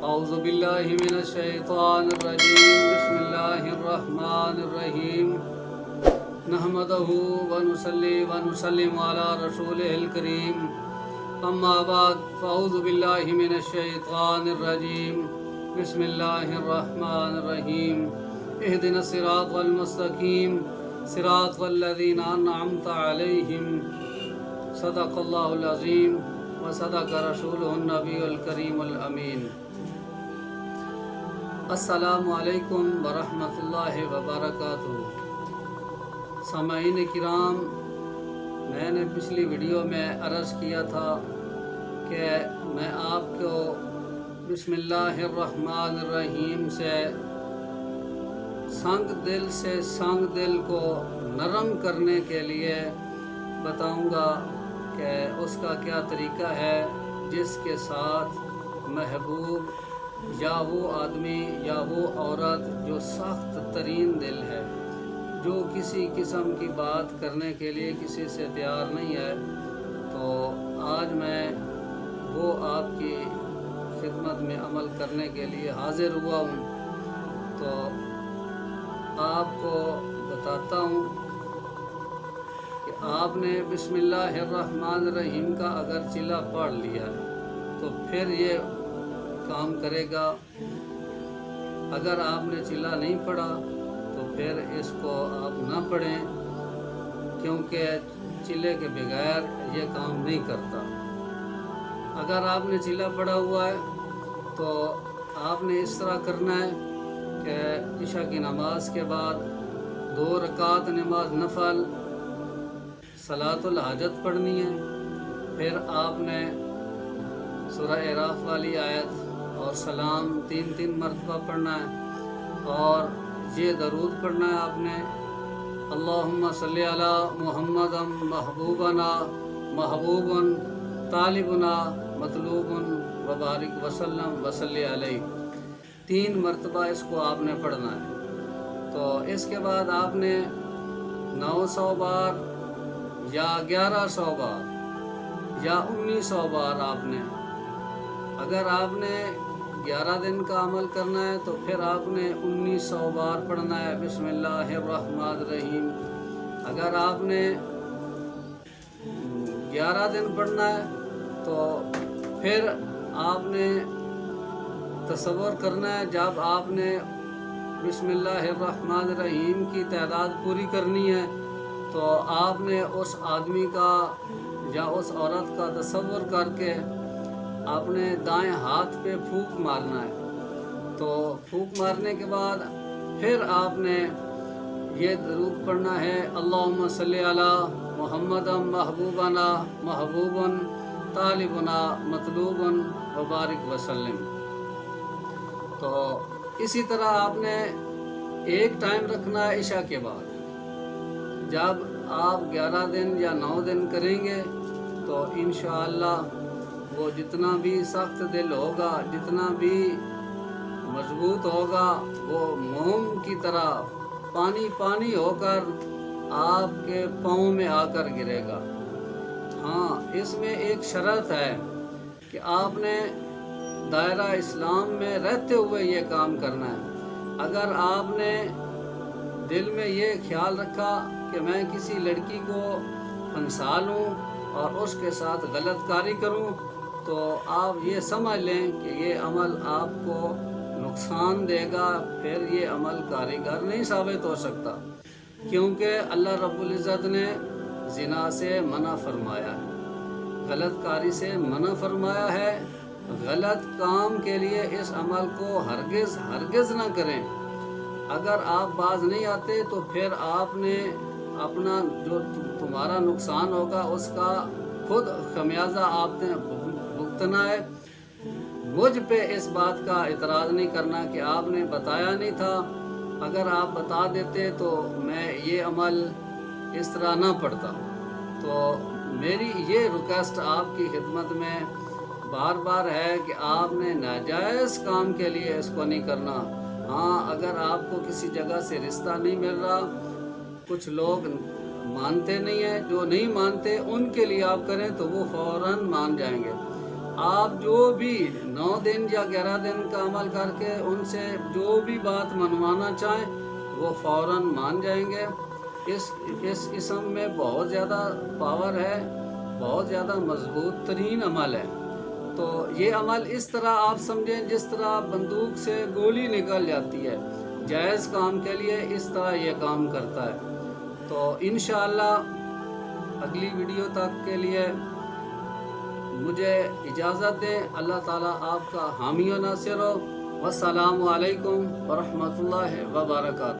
اعوذ باللہ من الشیطان الرجیم بسم اللہ الرحمن الرحیم نحمدہ ونصلی ونسلم علی رسولہ الکریم اما بعد فاعوذ باللہ من الشیطان الرجیم بسم اللہ الرحمن الرحیم اہدنا الصراط المستقیم صراط الذین انعمت علیہم صدق اللہ العظیم وصدق رسولہ النبی الکریم الامین۔ السلام علیکم ورحمۃ اللہ وبرکاتہ۔ سامعین کرام، میں نے پچھلی ویڈیو میں عرض کیا تھا کہ میں آپ کو بسم اللہ الرحمن الرحیم سے سنگ دل کو نرم کرنے کے لیے بتاؤں گا کہ اس کا کیا طریقہ ہے جس کے ساتھ محبوب یا وہ آدمی یا وہ عورت جو سخت ترین دل ہے، جو کسی قسم کی بات کرنے کے لیے کسی سے تیار نہیں ہے، تو آج میں وہ آپ کی خدمت میں عمل کرنے کے لیے حاضر ہوا ہوں۔ تو آپ کو بتاتا ہوں کہ آپ نے بسم اللہ الرحمن الرحیم کا اگر چلا پڑھ لیا تو پھر یہ کام کرے گا۔ اگر آپ نے چلا نہیں پڑھا تو پھر اس کو آپ نہ پڑھیں، کیونکہ چلے کے بغیر یہ کام نہیں کرتا۔ اگر آپ نے چلا پڑھا ہوا ہے تو آپ نے اس طرح کرنا ہے کہ عشاء کی نماز کے بعد 2 رکعت نماز نفل صلاۃ الحاجت پڑھنی ہے، پھر آپ نے سورہ اعراف والی آیت اور سلام 3 مرتبہ پڑھنا ہے، اور یہ درود پڑھنا ہے آپ نے، اللہم صلی علی محمد محبوبنا محبوبن طالبنا مطلوبن وبارک وسلم وصلی علیہ، 3 مرتبہ اس کو آپ نے پڑھنا ہے۔ تو اس کے بعد آپ نے 900 بار یا 1100 بار یا 1900 بار آپ نے، اگر آپ نے 11 دن کا عمل کرنا ہے تو پھر آپ نے 1900 بار پڑھنا ہے بسم اللہ الرحمن الرحیم۔ اگر آپ نے 11 دن پڑھنا ہے تو پھر آپ نے تصور کرنا ہے جب آپ نے بسم اللہ الرحمن الرحیم کی تعداد پوری کرنی ہے تو آپ نے اس آدمی کا یا اس عورت کا تصور کر کے اپنے دائیں ہاتھ پہ پھونک مارنا ہے۔ تو پھونک مارنے کے بعد پھر آپ نے یہ درود پڑھنا ہے، اللہم صلی علی محمد محبوبنا محبوبن طالبنا مطلوبن وبارک وسلم۔ تو اسی طرح آپ نے ایک ٹائم رکھنا ہے عشاء کے بعد۔ جب آپ 11 دن یا 9 دن کریں گے تو انشاءاللہ وہ جتنا بھی سخت دل ہوگا، جتنا بھی مضبوط ہوگا، وہ موم کی طرح پانی ہو کر آپ کے پاؤں میں آ کر گرے گا۔ ہاں، اس میں ایک شرط ہے کہ آپ نے دائرہ اسلام میں رہتے ہوئے یہ کام کرنا ہے۔ اگر آپ نے دل میں یہ خیال رکھا کہ میں کسی لڑکی کو پھنسا لوں اور اس کے ساتھ غلط کاری کروں، تو آپ یہ سمجھ لیں کہ یہ عمل آپ کو نقصان دے گا، پھر یہ عمل کارگر نہیں ثابت ہو سکتا، کیونکہ اللہ رب العزت نے زنا سے منع فرمایا ہے، غلط کاری سے منع فرمایا ہے۔ غلط کام کے لیے اس عمل کو ہرگز نہ کریں۔ اگر آپ باز نہیں آتے تو پھر آپ نے اپنا جو تمہارا نقصان ہوگا اس کا خود خمیازہ آپ نے بھگتنا ہے۔ مجھ پہ اس بات کا اعتراض نہیں کرنا کہ آپ نے بتایا نہیں تھا، اگر آپ بتا دیتے تو میں یہ عمل اس طرح نہ پڑھتا۔ تو میری یہ ریکویسٹ آپ کی خدمت میں بار بار ہے کہ آپ نے ناجائز کام کے لیے اس کو نہیں کرنا۔ ہاں، اگر آپ کو کسی جگہ سے رشتہ نہیں مل رہا، کچھ لوگ مانتے نہیں ہیں، جو نہیں مانتے ان کے لیے آپ کریں تو وہ فوراً مان جائیں گے۔ آپ جو بھی 9 دن یا 11 دن کا عمل کر کے ان سے جو بھی بات منوانا چاہیں وہ فوراً مان جائیں گے۔ اس اسم میں بہت زیادہ پاور ہے، بہت زیادہ مضبوط ترین عمل ہے۔ تو یہ عمل اس طرح آپ سمجھیں جس طرح بندوق سے گولی نکل جاتی ہے، جائز کام کے لیے اس طرح یہ کام کرتا ہے۔ تو انشاءاللہ اگلی ویڈیو تک کے لیے مجھے اجازت دیں۔ اللہ تعالیٰ آپ کا حامی و ناصر ہو۔ والسلام علیکم ورحمۃ اللہ وبرکاتہ۔